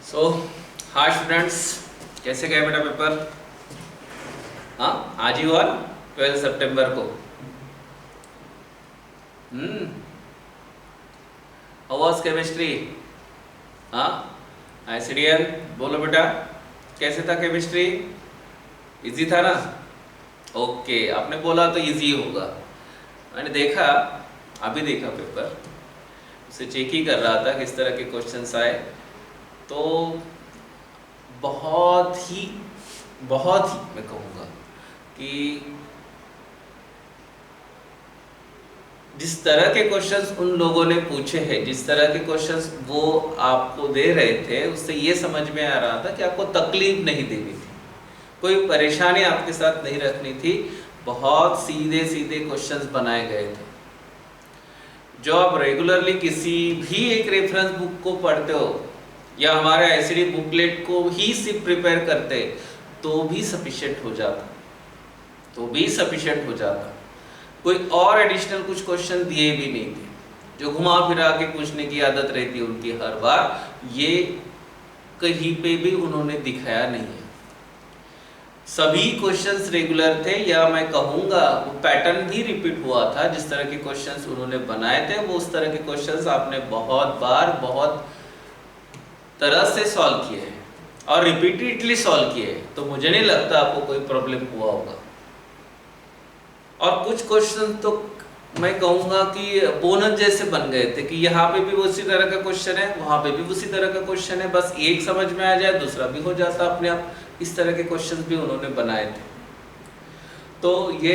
So hi students, कैसे गए बेटा पेपर? हाँ, आज ही हुआ 12 सितंबर को। हाउ वाज केमिस्ट्री? हाँ, आईसीडीएल बोलो बेटा, कैसे था केमिस्ट्री? इजी था ना? ओके, आपने बोला तो इजी होगा। मैंने देखा, अभी देखा पेपर, उसे चेक ही कर रहा था किस तरह के क्वेश्चंस आए। तो बहुत ही मैं कहूँगा कि जिस तरह के क्वेश्चंस उन लोगों ने पूछे हैं, जिस तरह के क्वेश्चंस वो आपको दे रहे थे, उससे ये समझ में आ रहा था कि आपको तकलीफ नहीं देनी थी, कोई परेशानी आपके साथ नहीं रखनी थी। बहुत सीधे सीधे क्वेश्चंस बनाए गए थे। जो आप रेगुलरली किसी भी एक रेफरेंस बुक को पढ़ते हो या हमारे आईसीडी बुकलेट को ही सिर्फ प्रिपेयर करते तो भी सफिशिएंट हो जाता, कोई और एडिशनल कुछ क्वेश्चन दिए भी नहीं थे। जो घुमा फिरा के पूछने की आदत रहती है उनकी हर बार, ये कहीं पे भी उन्होंने दिखाया नहीं है। सभी क्वेश्चंस रेगुलर थे, या मैं कहूँगा वो पैटर्न भी रिपीट हुआ था। जिस तरह के क्वेश्चंस उन्होंने बनाए थे वो उस तरह के क्वेश्चंस आपने बहुत बार बहुत तरह से सॉल्व किए हैं और रिपीटेडली सॉल्व किए हैं, तो मुझे नहीं लगता आपको कोई प्रॉब्लम हुआ होगा। और कुछ क्वेश्चन तो मैं कहूँगा कि बोनस जैसे बन गए थे कि यहाँ पे भी उसी तरह का क्वेश्चन है, वहाँ पे भी उसी तरह का क्वेश्चन है, बस एक समझ में आ जाए दूसरा भी हो जाता अपने आप। इस तरह के क्वेश्चंस भी उन्होंने बनाए थे। तो ये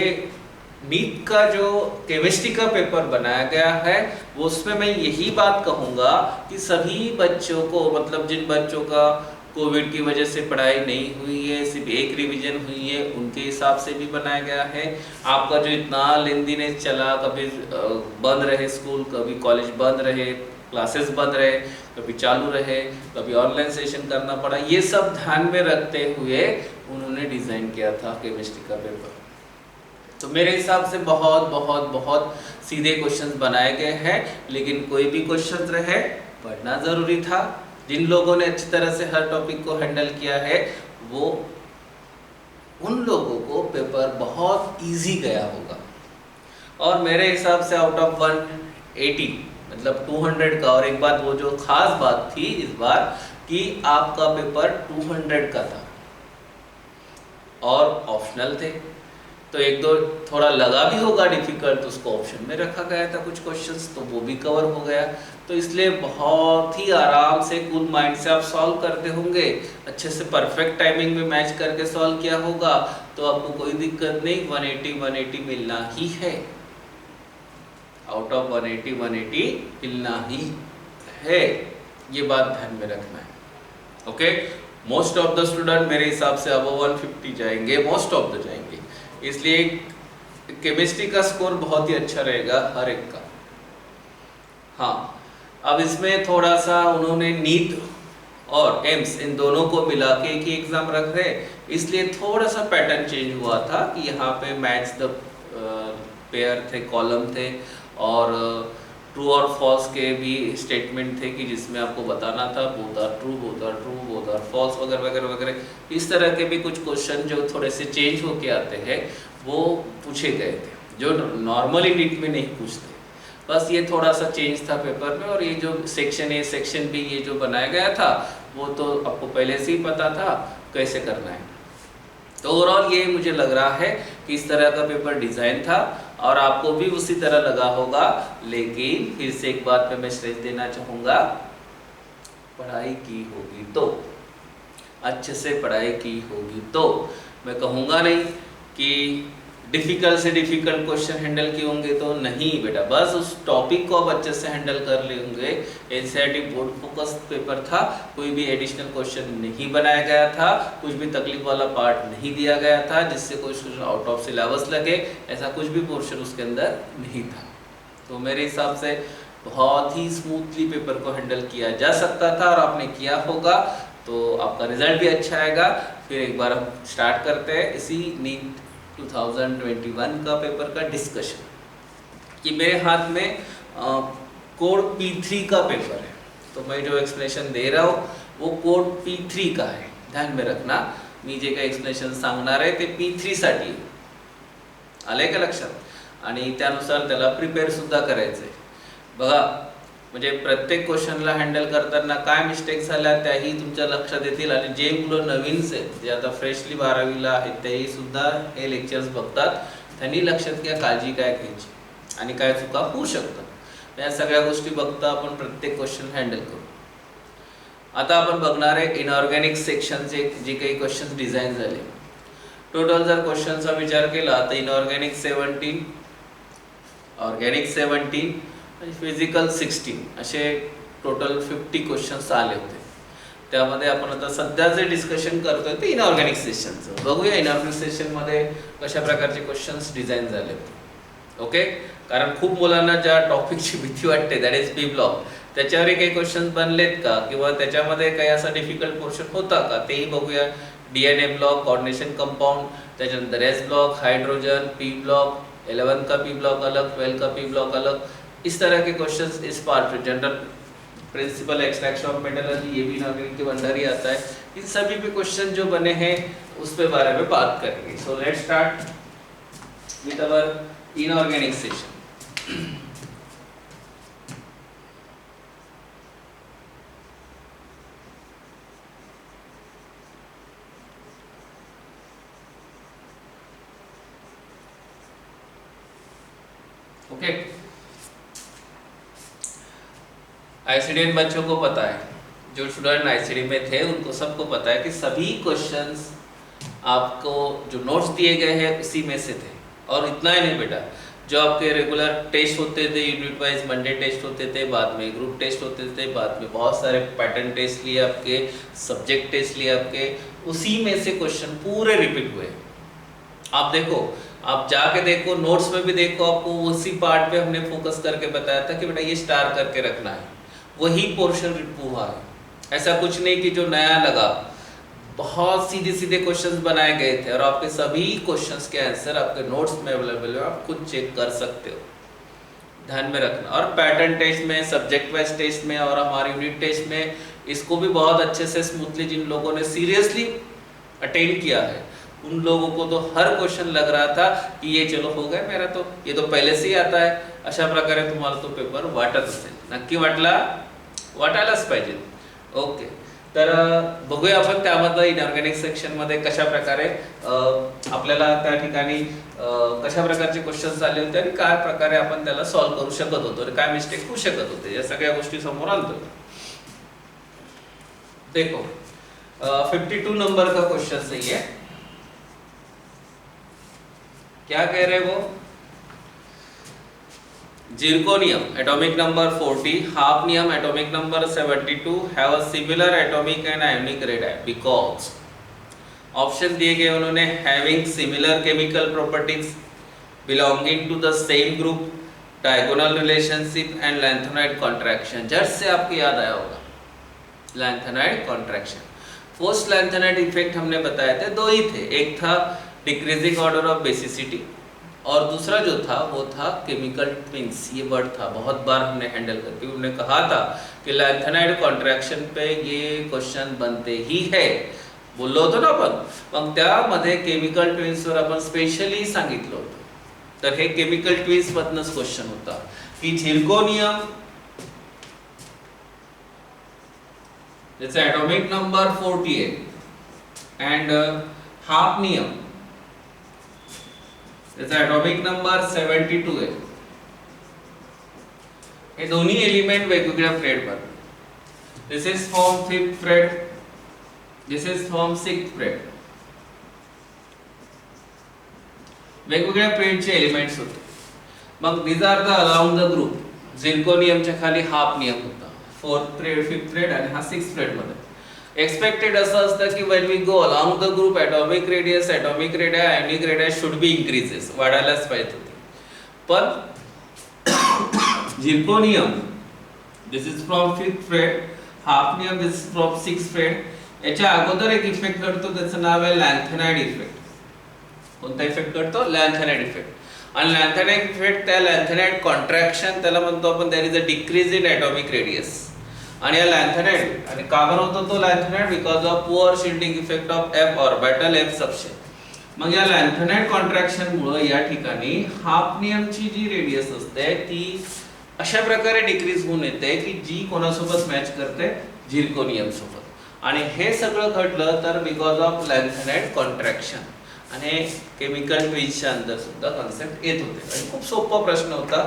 नीट का जो केमिस्ट्री का पेपर बनाया गया है, वो उसमें मैं यही बात कहूँगा कि सभी बच्चों को, मतलब जिन बच्चों का कोविड की वजह से पढ़ाई नहीं हुई है, सिर्फ एक रिवीजन हुई है, उनके हिसाब से भी बनाया गया है। आपका जो इतना लेंदीनेस चला, कभी बंद रहे स्कूल, कभी कॉलेज बंद रहे, क्लासेस बंद रहे, कभी चालू रहे, कभी ऑनलाइन सेशन करना पड़ा, ये सब ध्यान में रखते हुए उन्होंने डिज़ाइन किया था केमिस्ट्री का पेपर। तो मेरे हिसाब से बहुत बहुत बहुत सीधे क्वेश्चंस बनाए गए हैं, लेकिन कोई भी क्वेश्चन रहे पढ़ना ज़रूरी था। जिन लोगों ने अच्छी तरह से हर टॉपिक को हैंडल किया है, वो उन लोगों को पेपर बहुत इजी गया होगा। और मेरे हिसाब से आउट ऑफ 180, मतलब 200 का, और एक बात वो जो खास बात थी इस बार कि आपका पेपर 200 का था और ऑप्शनल थे, तो एक दो थोड़ा लगा भी होगा डिफिकल्ट, तो उसको ऑप्शन में रखा गया था कुछ क्वेश्चंस, तो वो भी कवर हो गया। तो इसलिए बहुत ही आराम से कूल माइंड से आप सॉल्व करते होंगे, अच्छे से परफेक्ट टाइमिंग में मैच करके सॉल्व किया होगा, तो आपको कोई दिक्कत नहीं। 180 मिलना ही है, आउट ऑफ 180 मिलना ही है, ये बात ध्यान में रखना है। Okay, most of the student मेरे हिसाब से अब 150 जाएंगे, मोस्ट ऑफ द जाएंगे, इसलिए केमिस्ट्री का स्कोर बहुत ही अच्छा रहेगा हर एक का। हाँ, अब इसमें थोड़ा सा उन्होंने नीट और एम्स इन दोनों को मिला के एक ही एग्जाम रख रहे, इसलिए थोड़ा सा पैटर्न चेंज हुआ था कि यहाँ पे मैच द पेयर थे, कॉलम थे, और ट्रू और फॉल्स के भी स्टेटमेंट थे कि जिसमें आपको बताना था both are true, both are true, both are false, वगैरह वगैरह वगैरह। इस तरह के भी कुछ क्वेश्चन जो थोड़े से चेंज होके आते हैं वो पूछे गए थे, जो नॉर्मली नीट में नहीं पूछते। बस ये थोड़ा सा चेंज था पेपर में। और ये जो सेक्शन ए सेक्शन बी ये जो बनाया गया था, वो तो आपको पहले से ही पता था कैसे करना है। तो ओवरऑल ये मुझे लग रहा है कि इस तरह का पेपर डिज़ाइन था और आपको भी उसी तरह लगा होगा। लेकिन फिर से एक बात पे मैं स्ट्रेस देना चाहूँगा, पढ़ाई की होगी तो, अच्छे से पढ़ाई की होगी तो, मैं कहूँगा नहीं कि डिफ़िकल्ट से डिफ़िकल्ट क्वेश्चन हैंडल किए होंगे, तो नहीं बेटा, बस उस टॉपिक को आप अच्छे से हैंडल कर लेंगे। एनसीईआरटी बोर्ड फोकस पेपर था, कोई भी एडिशनल क्वेश्चन नहीं बनाया गया था, कुछ भी तकलीफ वाला पार्ट नहीं दिया गया था जिससे कोई स्टूडेंट आउट ऑफ सिलेबस लगे, ऐसा कुछ भी पोर्शन उसके अंदर नहीं था। तो मेरे हिसाब से बहुत ही स्मूथली पेपर को हैंडल किया जा सकता था और आपने किया होगा, तो आपका रिजल्ट भी अच्छा आएगा। फिर एक बार हम स्टार्ट करते हैं इसी नीट 2021 का पेपर का डिस्कशन। कि मेरे हाथ में कोड P3 का पेपर है, तो मैं जो एक्सप्लेनेशन दे रहा हूँ वो कोड P3 का आहे, ध्यान में रखना. मी जे काही एक्सप्लेनेशन सांगणार आहे ते P3 साठी आहे. आलंय का लक्षात? आणि त्यानुसार त्याला प्रिपेअर सुद्धा करायचंय. बघा म्हणजे प्रत्येक क्वेश्चनला हँडल करताना काय मिस्टेक झाल्या त्याही तुमच्या लक्षात येतील. आणि जे मुलं नवीनच आहेत जे आता फ्रेशली 12वीला आहेत तेही सुद्धा हे लेक्चर्स बघतात, त्यांनी लक्षात घ्या काळजी काय घ्यायची आणि काय चुका होऊ शकतात. या सगळ्या गोष्टी बघता आपण प्रत्येक क्वेश्चन हँडल करू. आता आपण बघणार आहे इनऑर्गॅनिक सेक्शनचे जे काही क्वेश्चन डिझाईन झाले. टोटल जर क्वेश्चनचा विचार केला तर इनऑर्गॅनिक 17, ऑर्गॅनिक 17 आणि फिजिकल 16 असे टोटल 50 क्वेश्चन्स आले होते. त्यामध्ये आपण आता सध्या जे डिस्कशन करतोय ते इनऑर्गॅनिक सेशनचं बघूया. इनऑर्गॅनिक सेशनमध्ये कशा प्रकारचे क्वेश्चन्स डिझाईन झाले होते. ओके, कारण खूप मुलांना ज्या टॉपिकची भीती वाटते दॅट इज पी ब्लॉक, त्याच्यावरही काही क्वेश्चन्स बनलेत का किंवा त्याच्यामध्ये काही असा डिफिकल्ट पोर्शन होता का तेही बघूया. DNA ब्लॉक, कोऑर्डिनेशन कंपाउंड, त्याच्यानंतर S block, hydrogen, P block, 11 का P ब्लॉक अलग, 12 का P ब्लॉक अलग, इस तरह के क्वेश्चंस इस part general principle extraction of metallurgy, ये भी इनऑर्गेनिक के अंदर ही आता है. इन सभी पे क्वेश्चन जो बने हैं उस पे बारे में बात करेंगे. So let's start with our inorganic session. Okay, ICD बच्चों को पता है, जो स्टूडेंट आईसीडी में थे उनको सबको पता है कि सभी क्वेश्चंस आपको जो नोट्स दिए गए हैं उसी में से थे. और इतना ही नहीं बेटा, जो आपके रेगुलर टेस्ट होते थे यूनिट वाइज, मंडे टेस्ट होते थे, बाद में ग्रुप टेस्ट होते थे, बाद में बहुत सारे पैटर्न टेस्ट लिए आपके, सब्जेक्ट टेस्ट लिए आपके, उसी में से क्वेश्चन पूरे रिपीट हुए. आप देखो, आप जाके देखो, नोट्स में भी देखो, आपको उसी पार्ट पे हमने फोकस करके बताया था कि बेटा ये स्टार करके रखना है, वही पोर्शन रिपीट हुआ है. ऐसा कुछ नहीं कि जो नया लगा. बहुत सीधे सीधे क्वेश्चंस बनाए गए थे और आपके सभी क्वेश्चंस के आंसर आपके नोट्स में अवेलेबल है, आप खुद चेक कर सकते हो. ध्यान में रखना. और पैटर्न टेस्ट में, सब्जेक्ट वाइज टेस्ट में और हमारे यूनिट टेस्ट में इसको भी बहुत अच्छे से स्मूथली जिन लोगों ने सीरियसली अटेंड किया है उन लोगों को तो हर क्वेश्चन लग रहा था की ये चलो हो गया मेरा, तो ये तो पहिले से ही आता है, अशा प्रकारे तुम्हाला तो पेपर वाटत असेल. नक्की वाटायलाच पाहिजे. ओके, तर बघूया आपण त्यामधलं इनऑर्गॅनिक सेक्शनमध्ये कशा प्रकारे आपल्याला त्या ठिकाणी कशा प्रकारचे क्वेश्चन्स आले होते आणि काय प्रकारे आपण त्याला सॉल्व्ह करू शकत होतो आणि काय मिस्टेक होऊ शकत होते, या सगळ्या गोष्टी समोर आणतो. देखो 52 नंबर का क्वेश्चन सही है. क्या कह रहे वो, zirconium atomic number 40, hafnium atomic number 72 have a similar atomic and ionic radii because option दिए गए उन्होंने having similar chemical properties, belonging to the same group, diagonal relationship and lanthanide contraction. जट से आपको याद आया होगा lanthanide contraction. Post lanthanide effect हमने बताए थे, दो ही थे. एक था डिक्रीजिंग ऑर्डर ऑफ बेसिसिटी और दूसरा जो था वो था केमिकल ट्विंस. ये वर्ड था, बहुत बार हमने हैंडल करके उन्होंने कहा था कि लैंथेनाइड कॉन्ट्रॅक्शन पे ये क्वेश्चन बनते ही है, बोललो होतो ना आपण. मग त्यामध्ये केमिकल ट्विन्सवर आपण स्पेशली सांगितलं होतं. तर हे केमिकल ट्विन्स मधनच क्वेश्चन होता की झिर्कोनियम ज्याचा ॲटॉमिक नंबर 48 अँड हाफनियम त्याचा ॲटॉमिक नंबर 72 आहे. हे दोन्ही एलिमेंट वेगवेगळ्या फ्रेडवर. This is from 5th period, this is from 6th period. वेगवेगळ्या फ्रेडचे एलिमेंट्स होते. मग these are the around the group. झिर्कोनियमच्या खाली हाफनियम होता, 4th फ्रेड, 5th फ्रेड आणि हा 6th फ्रेड मध्ये. एक्सपेक्टेड असं असतं की when we go along the group atomic radius, atomic radii, ionic radii should be increases, वाढायलाच पाहिजे होते. पण zirconium this is from 5th फ्रेड, hafnium this is from 6th फ्रेड. याच्या अगोदर एक इफेक्ट घडतो, त्याचं नाव आहे लॅन्थेनाइड इफेक्ट. कोणता इफेक्ट घडतो? Lanthanide effect. आणि लॅन्थेनाइड इफेक्ट, त्या लॅन्थेनाइड कॉन्ट्रॅक्शन त्याला म्हणतो आपण, there is a decrease in atomic radius. आणि या लॅन्थेनाइड, आणि का बरं होतो तो lanthanide? Because of poor shielding effect of F orbital F subshell. मग या लॅन्थेनाइड कॉन्ट्रॅक्शन मुळे या ठिकाणी हाफनियमची जी रेडियस असते ती अशा प्रकारे डिक्रीज होऊन येते की जी कोणासोबत मॅच करते? झिरकोनियम सोबत. आणि हे सगळं घडलं तर बिकॉज ऑफ लॅन्थेनाइड कॉन्ट्रॅक्शन. आणि केमिकल ट्विन्सच्या अंदर सुद्धा कन्सेप्ट येत होते. आणि खूप सोपा प्रश्न होता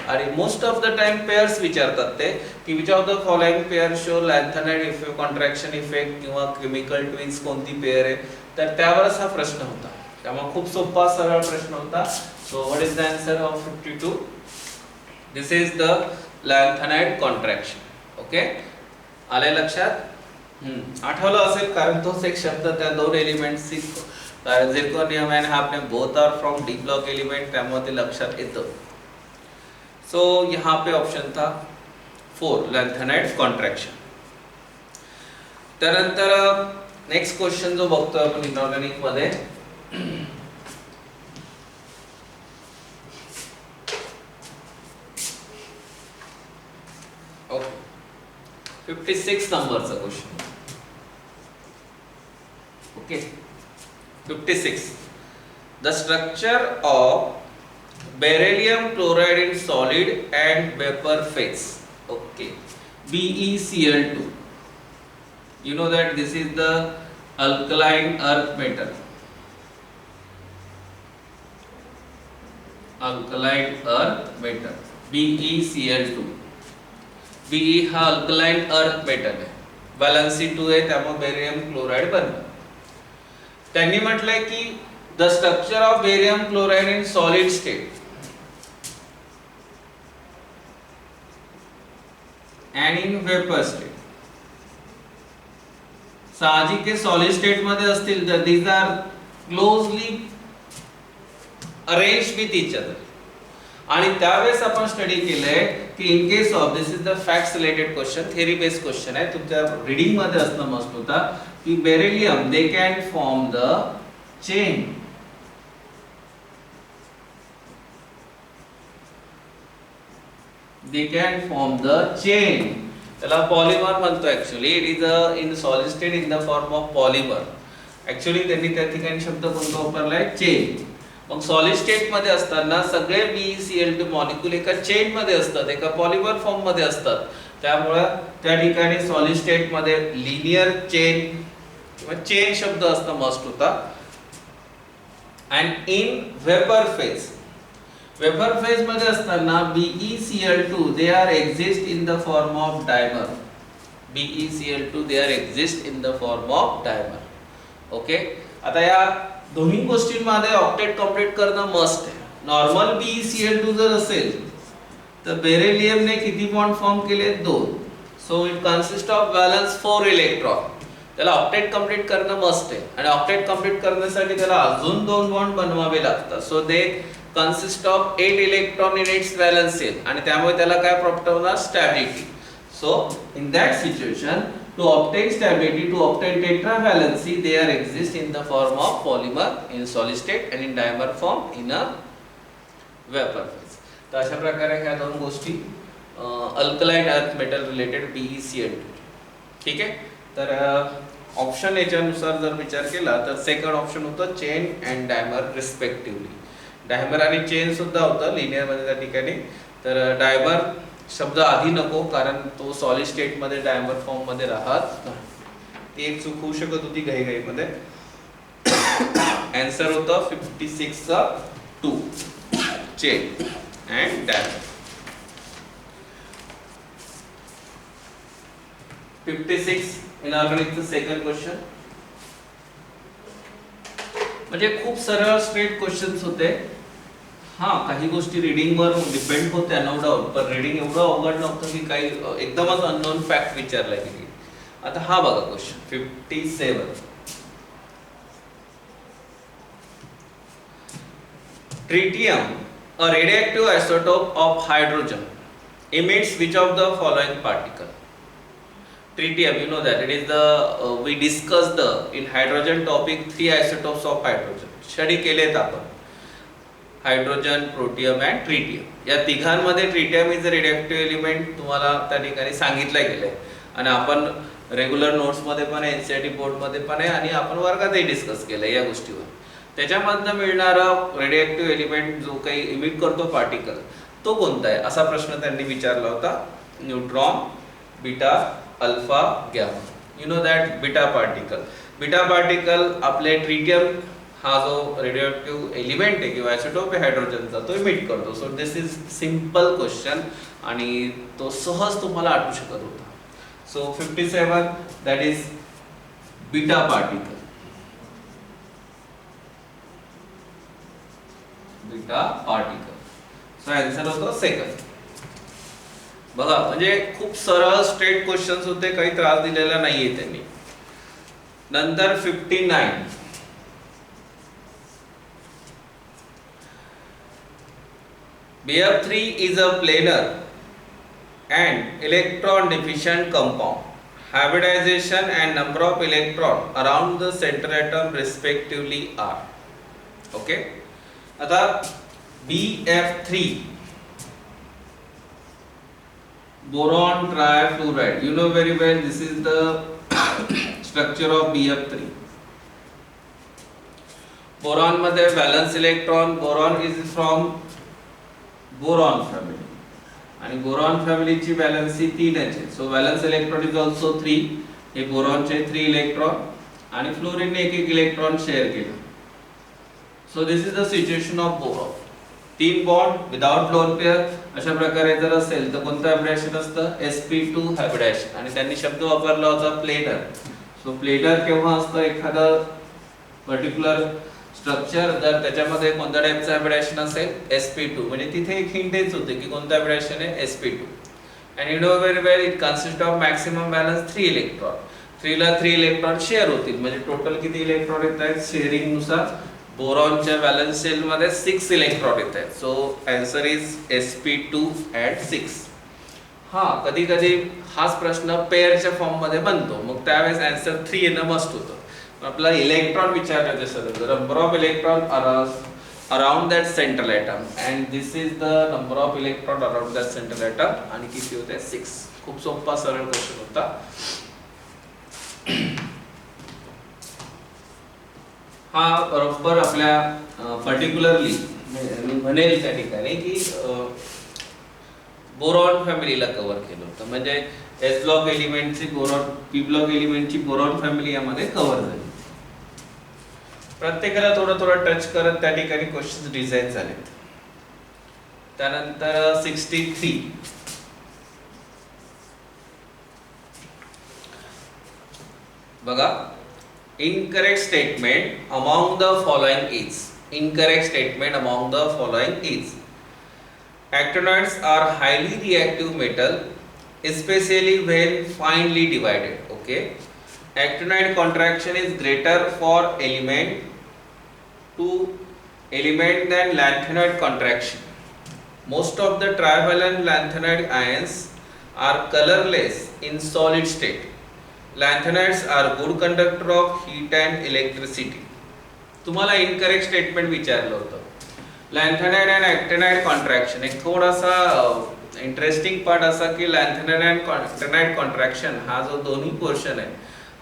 आणि most of the time pairs विचारतात ते की which of the following pair show lanthanide effect contraction effect किंवा केमिकल ट्विन्स कोणती पेअर आहे, तर त्यावरच हा प्रश्न होता. त्यामुळे खूप सोपा सरळ प्रश्न होता. So what is the answer of 52? This is the lanthanide contraction. Okay, आले लक्षात? आठवलं असेल कारण तोच एक शब्द त्या दोन एलिमेंट्सची, कारण झिरकोनियम आणि hafnium both are from d block element, त्यामुळे ते लक्षात येतं. सो यहाँ पे ऑप्शन था 4 लॅन्थेनाइड कॉन्ट्रॅक्शन. त्यानंतर नेक्स्ट क्वेश्चन जो बघतोय आपण इनऑर्गॅनिक मध्ये, ओके 56 नंबरचा question. Okay 56. The structure of beryllium chloride in solid and vapor phase. Okay, BeCl2. You know that this is the alkaline earth metal. Alkaline earth metal. BeCl2. Be हा alkaline earth metal आहे, valency 2 आहे, त्यामुळे barium chloride बनलं. त्यांनी म्हटलंय की the structure of barium chloride in solid state and in vapor state. साहजिक आहे सॉलिड स्टेट मध्ये असतील तर these are closely arranged with each other. आणि त्यावेळेस आपण स्टडी केलंय की in case of, this is the facts related question, theory based question आहे, तुमच्या रीडिंग मध्ये असणं मस्ट होता की beryllium they can form the chain. They can form the chain. त्याला पॉलिमर म्हणतो actually. It is in solid state in the form of polymer. Actually त्यांनी त्या ठिकाणी शब्द कोणता वापरलाय? चेन. मग सॉलिड स्टेट मध्ये असताना सगळे BeCl2 मॉलिक्यूल एका चेन मध्ये असतात, एका पॉलिमर फॉर्म मध्ये असतात. त्यामुळे त्या ठिकाणी सॉलिड स्टेट मध्ये लिनियर चेन किंवा चेन शब्द असणं मस्ट होता. And in vapour phase, vapour phase मध्ये असताना BeCl2 they are exist in the form of dimer. BeCl2 they are exist in the form of dimer. Okay, आता या दोन्ही गोष्टींमध्ये ऑक्टेट कंप्लीट करणं मस्ट आहे. नॉर्मल BeCl2 जर असेल तर बेरिलियमने किती बॉन्ड फॉर्म केले? 2. So it consist of balance 4 electron. त्याला ऑक्टेट कंप्लीट करणं मस्ट आहे आणि ऑक्टेट कंप्लीट करण्यासाठी त्याला अजून 2 बॉन्ड बनवावे लागतात. So they consist of 8 electron in its valence shell आणि त्यामुळे त्याला काय प्रॉपर्टी होणार? Stability. So in that situation to obtain stability, to obtain tetravalency, they are exist in the form of polymer in solid state and in dimer form in a vapor phase. तर अशा प्रकारे ह्या दोन गोष्टी alkaline earth metal related BeCl2. ठीक आहे. तर option याच्यानुसार जर विचार केला तर सेकंड ऑप्शन होतं chain and dimer respectively. Dimer आणि चेन सुद्धा होतं लिनियर मध्ये त्या ठिकाणी. तर डायमर शब्द आधी नको कारण तो सॉलिड स्टेट मध्ये डायमर फॉर्म मध्ये राहत नाही. ती एक चूक होऊ शकत होती घाई मध्ये. आन्सर होतं 56 चा 2 चेन अँड डायमर. 56 इनऑर्गॅनिकचं सेकंड क्वेश्चन. म्हणजे खूप सरळ स्ट्रेट क्वेश्चन्स होते. हा, काही गोष्टी रीडिंग वर डिपेंड होत्या नो डाऊट, पण रीडिंग एवढं अवघड नव्हतं की काही एकदमच अननोन फॅक्ट विचारला गेली. आता हा बघा question 57. Tritium, a radioactive isotope of hydrogen, emits which of the following particle? Tritium, you know that it is the we discussed the in hydrogen topic 3 isotopes of hydrogen. Study केलेत आपण hydrogen, protium and tritium. या तिघांमध्ये tritium is a radioactive element तुम्हाला त्या ठिकाणी सांगितलं गेलंय. आणि आपण रेग्युलर नोट्समध्ये पण आहे, NCERT बोर्डमध्ये पण आहे आणि आपण वर्गातही डिस्कस केलं या गोष्टीवर. त्याच्यामधनं मिळणारा रेडिओएक्टिव्ह एलिमेंट जो काही इमिट करतो पार्टिकल तो कोणता आहे असा प्रश्न त्यांनी विचारला होता. Neutron, beta, alpha, gamma. You know that beta particle आपले ट्रिटियम हा जो रेडिओएक्टिव्ह एलिमेंट आहे किंवा आयसोटोप आहे हायड्रोजनचा तो इमिट करतो. So this is simple question आणि तो सहज तुम्हाला आठवू शकत होता. So 57 that is beta particle. So answer होतो सेकंड. बघा म्हणजे खूप सरळ स्ट्रेट क्वेश्चन्स होते, काही त्रास दिलेला नाहीये त्यांनी. नंतर 59 BF3 is a planar and electron deficient compound. Hybridization and number of electron around the center atom respectively are. Okay. आता BF3 boron trifluoride. You know very well this is the structure of BF3. Boron मध्ये valence electron, boron is from boron family आणि boron फॅमिलीची valency 3 आहे. So valence electron is also 3. हे बोरॉनचे 3 electron आणि फ्लोरीनने एक इलेक्ट्रॉन शेअर केला. So this is the situation of boron. 3 bond without lone pair अशा प्रकारे जर असेल तर कोणतं हायब्रिडेशन असतं? sp2 हायब्रिडेशन. आणि त्यांनी शब्द वापरला होता प्लेनर. सो प्लेनर केव्हा असतं? एखादं पर्टिक्युलर स्ट्रक्चर जर त्याच्यामध्ये कोणत्या टाइपचं हायब्रिडेशन असेल sp2 म्हणजे तिथे एक हिंट देत होते की कोणतं हायब्रिडेशन आहे sp2. and you know very well it consists of maximum valence 3 electron. 3 ला 3 इलेक्ट्रॉन शेअर होतील म्हणजे टोटल किती इलेक्ट्रॉन येत आहेत शेअरिंग नुसार? बोरॉनच्या व्हॅलन्स शेल मध्ये 6 इलेक्ट्रॉन येत आहेत. So answer is sp2 at 6. हा कधी कधी हाच प्रश्न पेअरच्या फॉर्म मध्ये बनतो, मग त्यावेळेस आन्सर 3 येणं मस्ट होतं. आपला इलेक्ट्रॉन विचारलं असेल number of electron around that central atom and this is the number of electron around that central atom आणि किती होते? 6. खूप सोपा सरळ क्वेश्चन होता. हा बरोबर आपल्या पर्टिक्युलरली मी म्हणेल त्या ठिकाणी की बोरॉन फॅमिलीला कव्हर केलं होतं. म्हणजे एस ब्लॉक एलिमेंटची बोरॉन, पी ब्लॉक एलिमेंटची बोरॉन फॅमिली यामध्ये कव्हर झाली. प्रत्येकाला थोडं थोडं टच करत त्या ठिकाणी क्वेश्चन डिझाईन झालेत. त्यानंतर 63 बघा. Incorrect statement among the following is. Incorrect statement among the following is actinides are highly reactive metal especially when finely divided. Okay, actinide contraction is greater for element to element than lanthanide contraction. Most of the trivalent lanthanide ions are colorless in solid state. Lanthanides are good conductor of heat and electricity. तुम्हाला incorrect statement विचारलं होतं. लॅन्थेनाइड and ॲक्टिनाइड contraction एक थोडासा interesting part असा की लॅन्थेनाइड and ॲक्टिनाइड contraction हा जो दोन्ही पोर्शन आहे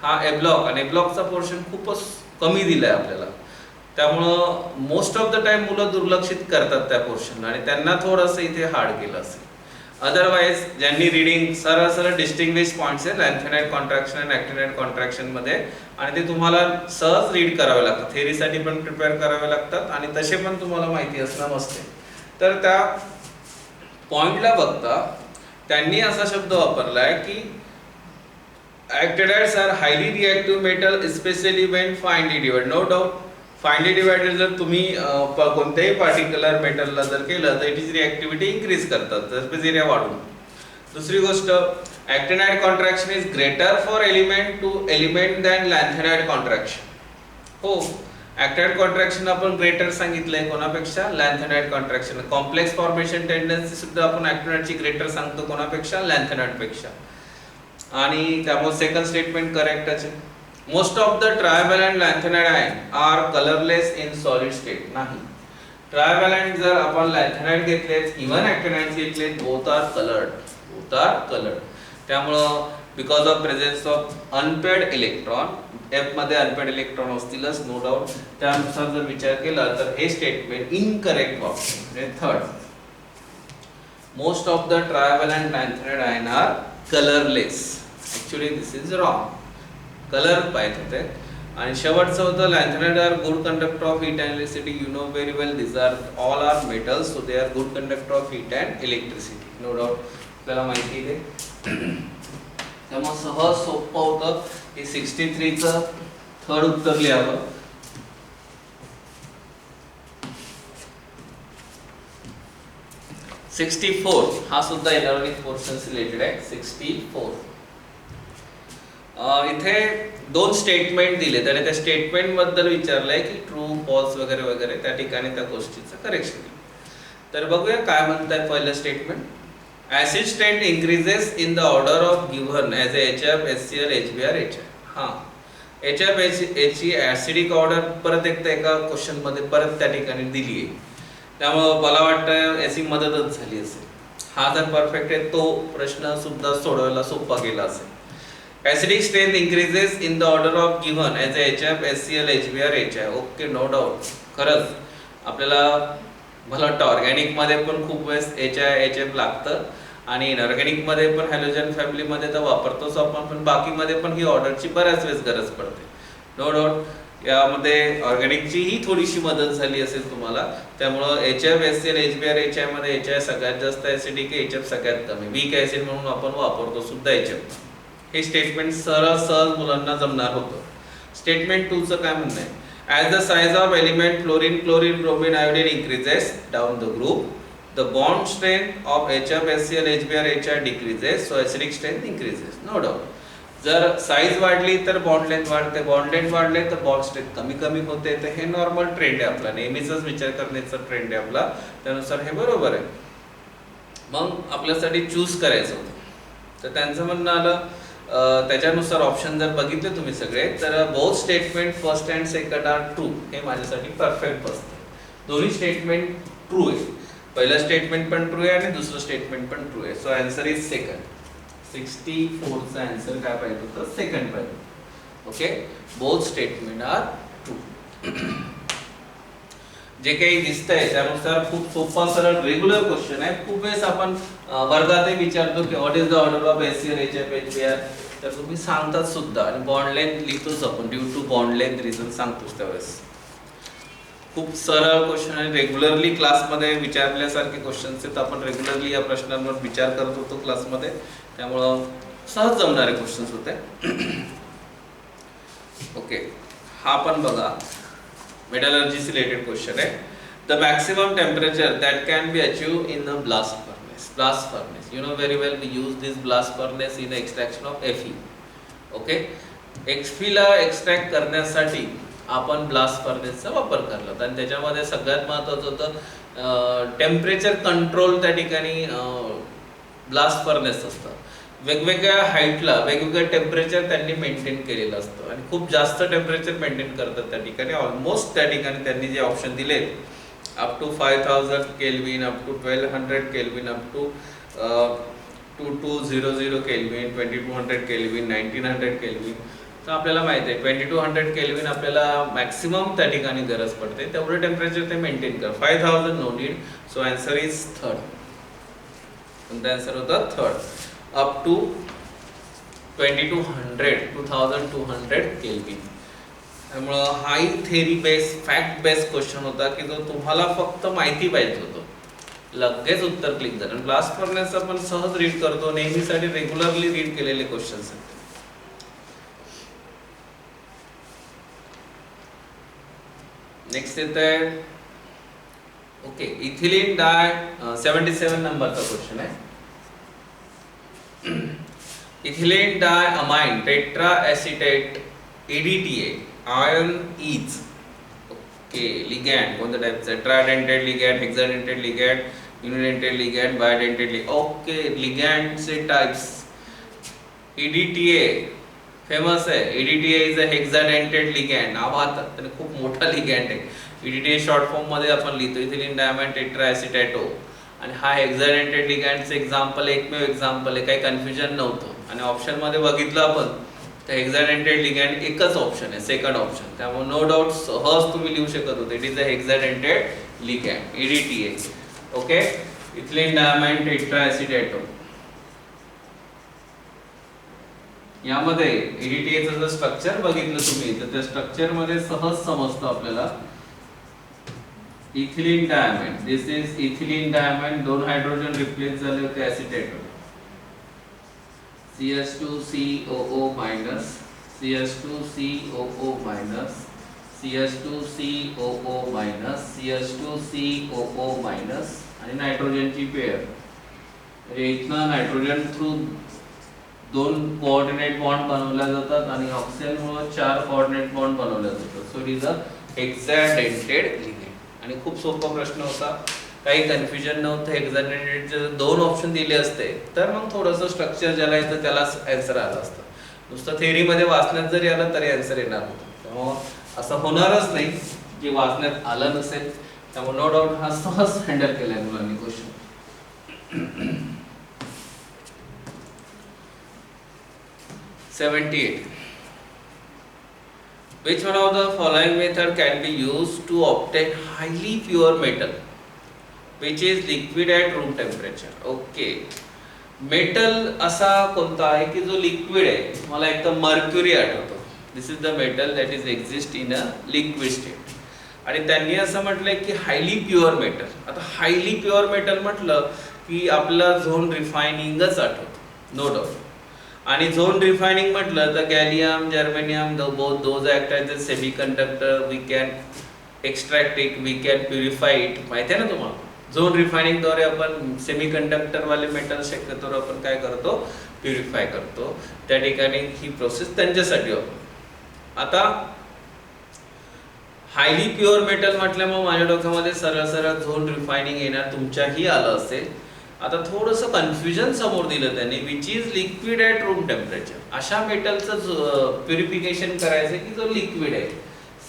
हा एब्लॉक आणि एब्लॉकचा पोर्शन खूपच कमी दिलाय आपल्याला. त्यामुळं मोस्ट ऑफ द टाइम मुलं दुर्लक्षित करतात त्या पोर्शनला आणि त्यांना थोडंसं इथे हार्ड केलं असेल. अदरवाइज ज्यांनी रीडिंग सरळ सरळ डिस्टिंग्विश पॉइंट्स आहे लॅन्थेनाइड कॉन्ट्रॅक्शन आणि ॲक्टिनाइड कॉन्ट्रॅक्शन मध्ये आणि ते तुम्हाला सहज रीड करावे लागतात. थेअरीसाठी पण प्रिपेअर करावे लागतात आणि तसे पण तुम्हाला माहिती असणं मस्त आहे. तर त्या पॉइंटला बघता त्यांनी असा शब्द वापरलाय की actinides are highly reactive metal especially when finely divided. No doubt finely divided जर तुम्ही कोणत्याही पार्टिक्युलर मेटलला जर केलं तर इट इज रिएक्टिव्हिटी इन्क्रीज करतात सरफेस एरिया वाढून. दुसरी गोष्ट actinide contraction is greater for element to element than lanthanide contraction. हो actinide contraction आपण ग्रेटर सांगितलंय कोणापेक्षा? लॅन्थेनाइड कॉन्ट्रॅक्शन. कॉम्प्लेक्स फॉर्मेशन टेंडन्सी सुद्धा आपण actinide ची ग्रेटर सांगतो कोणापेक्षा? लॅन्थेनाइड पेक्षा. आणि त्यामुळे सेकंड स्टेटमेंट करेक्टच आहे. Most of the trivalent lanthanide ion are colourless in solid state. नाही, ट्रायव्हॅलंट जर आपण लॅन्थेनाइड घेतले इव्हन ॲक्टिनाइड घेतले बोथ आर कलर्ड. त्यामुळं because of presence of unpaired electron. F मध्ये अनपेड इलेक्ट्रॉन असतीलच नो डाऊट. त्यानुसार जर विचार केला तर हे स्टेटमेंट इनकरेक्ट वापरते. Third, most of the trivalent lanthanide ion are colourless. Actually this is wrong. Colour पाहिजे होते. आणि शेवटचं होतं लॅन्थेनाइड R good conductor of heat and electricity. You know very well this are all are metals, so they are good conductor of heat and electricity. No doubt आपल्याला माहिती आहे. त्यामुळे सहज सोपं होतं की 63चं थर्ड उत्तर लिहावं. हा सुद्धा इलेक्ट्रॉनिक फोर्सेस रिलेटेड आहे. 64 इथे दोन स्टेटमेंट दिले. त्याने त्या स्टेटमेंट बद्दल विचारलंय की ट्रू फॉल्स वगैरे वगैरे. त्या ठिकाणी त्या गोष्टीचं करेक्शन. तर बघूया काय म्हणतात. पहिलं statement, acid strength increases in the order of given as HF, HCl, HBr, HI. हां, HF ची ऍसिडिक ऑर्डर परत एकदा एका क्वेश्चन मध्ये परत त्या ठिकाणी दिली आहे. त्यामुळं मला वाटतं याची मदतच झाली असेल. हा जर परफेक्ट आहे तो प्रश्न सुद्धा सोडवायला सोपा गेला असेल. Acidic strength increases in the order of given as HF, HCl, HBr, HI. Okay, no doubt. खरंच आपल्याला मला वाटतं ऑर्गॅनिक मध्ये पण खूप वेळेस HI, HF लागतं आणि इनऑर्गॅनिक मध्ये पण हॅलोजन फॅमिली मध्ये तर वापरतोच आपण, पण बाकी मध्ये पण ही ऑर्डरची बऱ्याच वेळेस गरज पडते. नो डाऊट यामध्ये ऑर्गॅनिकची ही थोडीशी मदत झाली असेल तुम्हाला. त्यामुळं HF, HCl, HBr, HI मध्ये HI सगळ्यात जास्त ऍसिडिक आहे, HF सगळ्यात कमी. वीक ऍसिड म्हणून आपण वापरतो सुद्धा HF. हे स्टेटमेंट सरळ सहज मुलांना जमणार होतं. स्टेटमेंट 2 चं काय म्हणणं आहे, as the size of element fluorine, chlorine, bromine, iodine increases down the group, the bond strength of HF, HCl, HBr, HI decreases, so acidic strength increases. No doubt. जर साइज वाढली तर बॉन्ड लेंथ वाढते, bond length वाढले तर bond strength कमी कमी होते. तर हे नॉर्मल ट्रेंड आहे आपला, नेहमीचाच विचार करण्याचा ट्रेंड आहे आपला. त्यानुसार हे बरोबर आहे. मग आपल्यासाठी चूज करायचं होतं. तर त्यांचं म्हणणं आलं त्याच्यानुसार ऑप्शन जर बघितले तुम्ही सगळे तर both statement first and second are true. हे माझ्यासाठी परफेक्ट बसते. दोन्ही स्टेटमेंट ट्रू आहे. पहिलं स्टेटमेंट पण ट्रू आहे आणि दुसरं स्टेटमेंट पण ट्रू आहे. So answer is second. 64 चा आन्सर काय पाहिजे होतं, सेकंड पाहिजे. Okay, both statement are true. जे काही दिसतंय त्यानुसार खूप सोपा सरळ रेग्युलर क्वेश्चन आहे. खूप वेळेस आपण वर्गातही विचारतो की what is the order of HCl, HF, HBr. तर तुम्ही सांगतात सुद्धा आणि बॉन्ड लेंथ लिहितोच आपण, due to bond length reason सांगतोच त्यावेळेस. खूप सरळ क्वेश्चन आहे. रेग्युलरली क्लासमध्ये विचारल्यासारखे क्वेश्चन्स आहेत. आपण रेग्युलरली या प्रश्नांवर विचार करत होतो क्लासमध्ये. त्यामुळं सहज जमणारे क्वेश्चन्स होते. ओके, हा पण बघा metallurgy related question है. The maximum temperature that can be achieved in a blast furnace. Blast furnace, you know very well we use this blast furnace in the extraction of Fe. Okay, Fe ला extract करण्यासाठी आपण blast furnace चा वापर करला आणि त्याच्यामध्ये सगळ्यात महत्त्वाचं होतं टेम्परेचर कंट्रोल. त्या ठिकाणी blast furnace असतं. वेगवेगळ्या हाईटला वेगवेगळं टेम्परेचर त्यांनी मेंटेन केलेलं असतं आणि खूप जास्त टेम्परेचर मेंटेन करतात त्या ठिकाणी. ऑलमोस्ट त्या ठिकाणी त्यांनी जे ऑप्शन दिले up to 5000 kelvin, up to 1200 kelvin, up to 2200 kelvin, 2200 kelvin, 1900 kelvin. तर आपल्याला माहिती आहे 2200 केल्विन आपल्याला मॅक्सिमम त्या ठिकाणी गरज पडते. तेवढं टेम्परेचर ते मेंटेन कर. 5000 no need. So answer is third. कोणता आन्सर होता, थर्ड. up to 2200 kelvin. त्यामुळं high theory base fact base question होता की जो तुम्हाला फक्त माहिती पाहिजे होतं. लगेच उत्तर क्लिक झालं. ब्लास्ट फर्नेस आपण सहज रीड करतो, नेहमीसाठी रेग्युलरली रीड केलेले क्वेश्चन्स आहेत. नेक्स्ट येत आहे ओके, इथिलीन डाय 77 नंबरचा क्वेश्चन आहे. Ethylene diamine tetraacetate EDTA ion is okay ligand कोणत्या टाइपचा, tridentate ligand, hexadentate ligand, unidentate ligand, bidentate ligand. Okay, लिगॅंडचे टाइप्स. EDTA फेमस आहे. EDTA is a hexadentate ligand. नावात तर खूप मोठा लिगॅंड आहे. EDTA शॉर्ट फॉर्म मध्ये आपण लिहितो इथिलीन डायअमाइन टेट्राएसिटेटो. आणि हा हेक्साडेंटेड लिगॅंडचे एक्झाम्पल एकमेव एक्झाम्पल आहे, काही कन्फ्युजन नव्हतं. आणि ऑप्शनमध्ये बघितलं आपण तर हेक्साडेंटेड लिगँड एकच ऑप्शन आहे, सेकंड ऑप्शन. त्यामुळे नो डाऊट सहज तुम्ही लिहू शकत होते, it is a hexadentate ligand, EDTA. Okay, ethylene diamine tetraacetato. यामध्ये EDTA चं जर स्ट्रक्चर बघितलं तुम्ही तर त्या स्ट्रक्चर मध्ये सहज समजतं आपल्याला. Ethylene diamine, this is ethylene diamine, 2 hydrogen replace झाले होते एसिटेटोन. CH2COO minus, CH2COO minus, CH2COO minus, CH2COO minus आणि नायट्रोजनची पेअर. म्हणजे इथनं नायट्रोजन थ्रू 2 कोऑर्डिनेट बॉन्ड बनवल्या जातात आणि ऑक्सिजनमुळे 4 कोऑर्डिनेट बॉन्ड बनवल्या जातात. So it is a hexadentate ligand. आणि खूप सोपा प्रश्न होता, काही कन्फ्युजन नव्हतं. हेक्साडेंटेडचे 2 ऑप्शन दिले असते तर मग थोडंसं स्ट्रक्चर ज्याला येतं त्यालाच आन्सर आलं असतं. नुसतं थेअरीमध्ये वाचण्यात जरी आलं तरी आन्सर येणार होतं. त्यामुळं असं होणारच नाही की वाचण्यात आलं नसेल. त्यामुळे नो डाऊट हा सहज हँडल केलाय मुलांनी question. 78. Which one of the following method can be used to obtain highly pure metal which is liquid at room temperature? Okay. Metal असा कोणता आहे की जो लिक्विड आहे? मला एक तर मर्क्युरी आठवतो. This is the metal that is exist in a liquid state. आणि त्यांनी असं म्हटलंय की हायली प्युअर मेटल. आता हायली प्युअर मेटल म्हटलं की आपला झोन रिफायनिंगच आठवतो, नो डाऊट. आणि झोन रिफायनिंग म्हटलं तर gallium, germanium, both those act as a semiconductor. We can extract it, we can purify it. माहिती आहे ना तुम्हाला? झोन रिफायनिंग द्वारे आपण सेमीकंडक्टर वाले मेटल शक्यतो आपण काय करतो, प्युरिफाय करतो. त्या ठिकाणी ही प्रोसेस त्यांच्यासाठी होतो. आता हायली प्युअर मेटल म्हटल्यामुळे माझ्या डोक्यामध्ये सरळ सरळ झोन रिफायनिंग येणार, तुमच्याही आलं असेल. आता थोडंसं कन्फ्युजन समोर दिलं त्यांनी, which is liquid at room temperature. अशा मेटलचं प्युरिफिकेशन करायचं की जो लिक्विड आहे.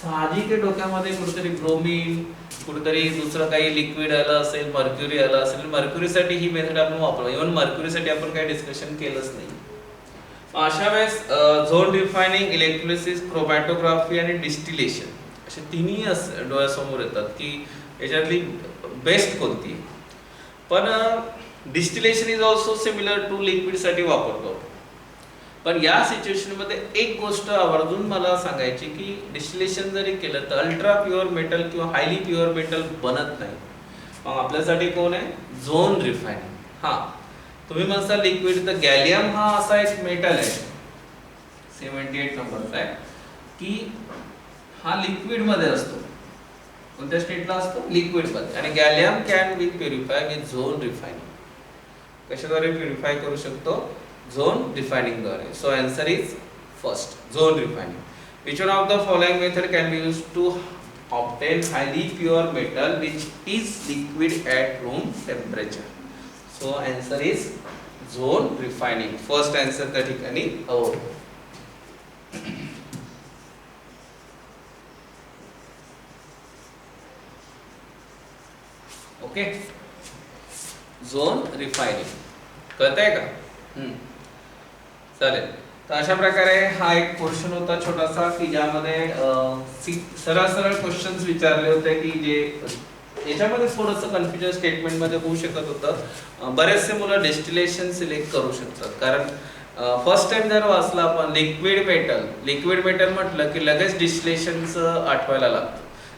साहजिक डोक्यामध्ये कुठेतरी ब्रोमीन, कुठेतरी दुसरं काही लिक्विड आलं असेल, मर्क्युरी आलं असेल. मर्क्युरीसाठी ही मेथड आपण वापरू. इव्हन मर्क्युरीसाठी आपण काही डिस्कशन केलंच नाही. अशा वेळेस झोन रिफायनिंग, इलेक्ट्रोलिसिस, क्रोमॅटोग्राफी आणि डिस्टिलेशन असे तिन्ही डोळ्यासमोर येतात की याच्यातली बेस्ट कोणती. पण distillation is also similar to लिक्विडसाठी वापरतो. पण या सिच्युएशनमध्ये एक गोष्ट आवर्जून मला सांगायची की डिस्टिलेशन जरी केलं तर अल्ट्रा प्युअर मेटल किंवा हायली प्युअर मेटल बनत नाही. मग आपल्यासाठी कोण आहे? Zone refining. हा, तुम्ही म्हणता लिक्विड, तर गॅलियम हा असा एक मेटल आहे, 78 नंबरचा आहे, की हा लिक्विड मध्ये असतो. कोणत्या स्टेटला असतो? लिक्विड मध्ये. आणि gallium can be purify with zone refining. कशाद्वारे प्युरिफाय करू शकतो? झोन रिफायनिंग द्वारे. So answer is first, zone refining. Which one of the following method can be used to obtain highly pure metal which is liquid at room temperature? So answer is zone refining. First answer त्या ठिकाणी हवं. Okay, zone refining कळतंय का? चालेल. तर अशा प्रकारे हा एक पोर्शन होता छोटासा की ज्यामध्ये सरळ सरळ क्वेश्चन्स विचारले होते की जे याच्यामध्ये थोडंसं कन्फ्युजन स्टेटमेंट मध्ये होऊ शकत होतं. बरेचसे मुलं डेस्टिलेशन सिलेक्ट करू शकतात, कारण फर्स्ट टाइम जर वाचला आपण लिक्विड मेटल म्हटलं की लगेच डिस्टिलेशनचं आठवायला लागतं.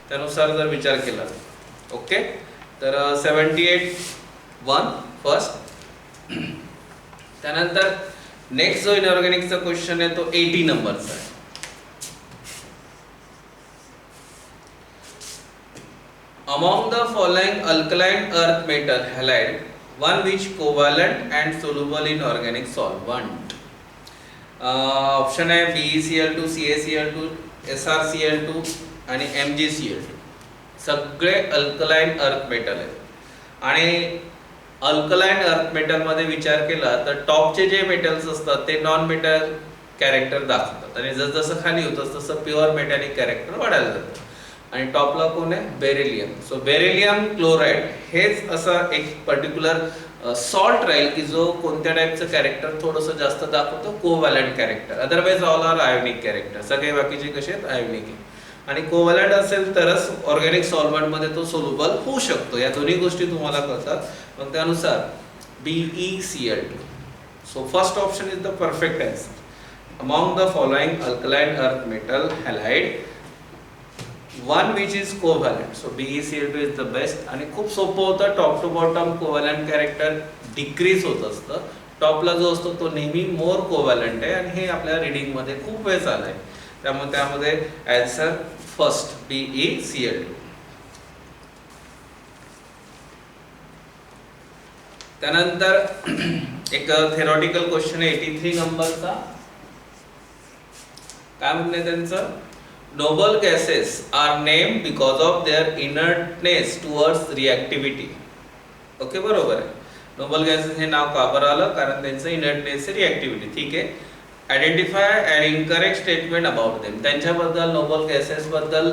त्यानुसार जर विचार केला. ओके, तर 78 फर्स्ट. त्यानंतर नेक्स्ट जो इनऑर्गॅनिकचा क्वेश्चन आहे तो 80 नंबरचा आहे. Among the following alkaline earth metal halide, one which covalent and soluble in organic solvent. Option आहे BeCl2, CaCl2, SrCl2 आणि MgCl2. सगळे अल्कलाइन अर्थ मेटल आहेत. आणि अल्कलाइन अर्थ मेटल मध्ये विचार केला तर टॉपचे जे मेटल्स असतात ते नॉन मेटल कॅरेक्टर दाखवतात आणि जसं खाली होतं तसं प्युअर मेटॅलिक कॅरेक्टर वाढायला जातं. आणि टॉपला कोण आहे? बेरिलियम. सो बेरिलियम क्लोराइड हेच असं एक पर्टिक्युलर सॉल्ट राहील की जो कोणत्या टाईपचं कॅरेक्टर थोडंसं जास्त दाखवतो, covalent character. Otherwise all are ionic character, सगळे बाकीचे कसे आहेत आयोनिक आहे. आणि कोव्हॅलंट असेल तरच ऑर्गॅनिक सॉल्व्हंटमध्ये तो सोल्युबल होऊ शकतो. या दोन्ही गोष्टी तुम्हाला कळतात. मग त्यानुसार BeCl2. So first option is the perfect answer. Among the following alkaline earth metal halide one which is covalent. So BeCl2 is the best. आणि खूप सोपं होतं. Top to bottom covalent character decrease होत असतं. टॉपला जो असतो तो नेहमी मोर कोव्हॅलंट आहे आणि हे आपल्या रिडिंगमध्ये खूप वेळ झालं आहे. त्यामुळे त्यामध्ये आन्सर फर्स्ट BeCl2. त्यानंतर एक थेरॉटिकल क्वेश्चन आहे 83 नंबरचा. काय म्हणणे त्यांचं, noble gases are name because of their inertness towards reactivity. Okay, बरोबर आहे. नोबल गॅसेस हे नाव का बरं आलं, कारण त्यांचं इनर्टनेस आहे, रिॲक्टिव्हिटी. ठीक आहे. Identify and incorrect statement about them. त्यांच्याबद्दल नोबल गॅसेस बद्दल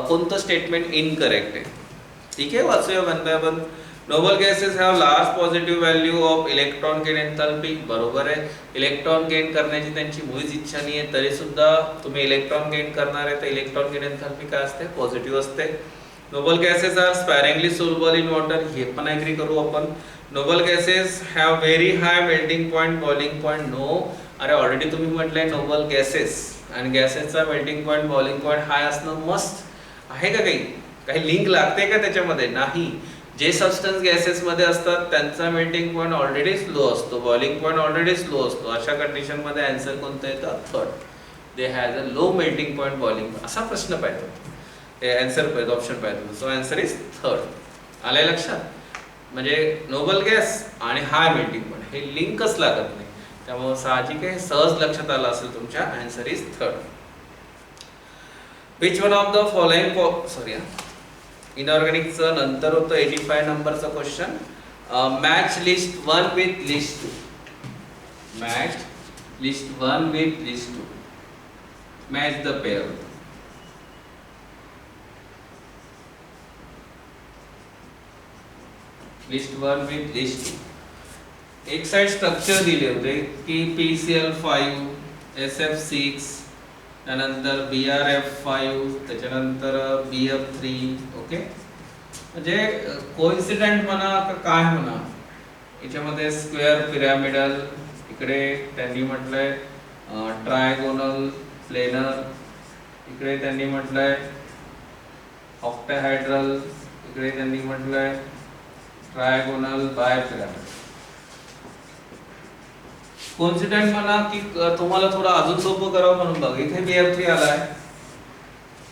कोणतं स्टेटमेंट इनकरेक्ट आहे. ठीक आहे, वाचूया one by one. Noble gases have large positive value of electron gain enthalpy. बरोबर आहे. इलेक्ट्रॉन गेन करण्याची त्यांची मुळीच इच्छा नाही आहे, तरी सुद्धा तुम्ही इलेक्ट्रॉन गेन करणार आहे तर इलेक्ट्रॉन गेन एन्थॅल्पी काय असते, पॉझिटिव्ह असते. Noble gases are sparingly soluble in water. हे पण ॲग्री करू आपण. Noble gases have very high melting point, boiling point. No. अरे ऑलरेडी तुम्ही म्हटलंय नोबल गॅसेस आणि गॅसेसचा melting point, boiling point high असणं मस्ट आहे का? काही लिंक लागते का त्याच्यामध्ये? नाही. जे सबस्टन्स गॅसेस मध्ये असतात त्यांचा मेल्टिंग पॉईंट ऑलरेडी स्लो असतो, बॉइलिंग पॉईंट ऑलरेडी स्लो असतो. अशा कंडिशन मध्ये आन्सर कोणतं येतं? Third. They has a low melting point, boiling point. असा प्रश्न पाहिजे, आन्सर पाहिजे, ऑप्शन पाहिजे. So answer is third. आलंय लक्षात? म्हणजे नोबल गॅस आणि हाय मेल्टिंग पॉईंट हे लिंकच लागत नाही. त्यामुळे साहजिक आहे, सहज लक्षात आलं असेल तुमच्या. Answer is third. Which one of the following, sorry, इनऑर्गॅनिकचं नंतर होतं 85 नंबरचा question. Match list 1 with list 2. Match list 1 with list 2. Match the pair. List 1 with list 2. एक साइड स्ट्रक्चर दिले होते की PCl5, SF6, त्यानंतर BrF5, त्याच्यानंतर BF3. ओके, म्हणजे कोइन्सिडेंट म्हणा का काय म्हणा, याच्यामध्ये स्क्वेअर पिरॅमिडल, इकडे त्यांनी म्हटलंय ट्रायगोनल प्लेनर, इकडे त्यांनी म्हटलंय ऑक्टाहायड्रल, इकडे त्यांनी म्हटलंय ट्रायगोनल बाय पिरॅमिडल. कोइन्सिडेंट म्हणा की तुम्हाला थोडं अजून सोपं करावं म्हणून बघा, इथे BF3 आलाय.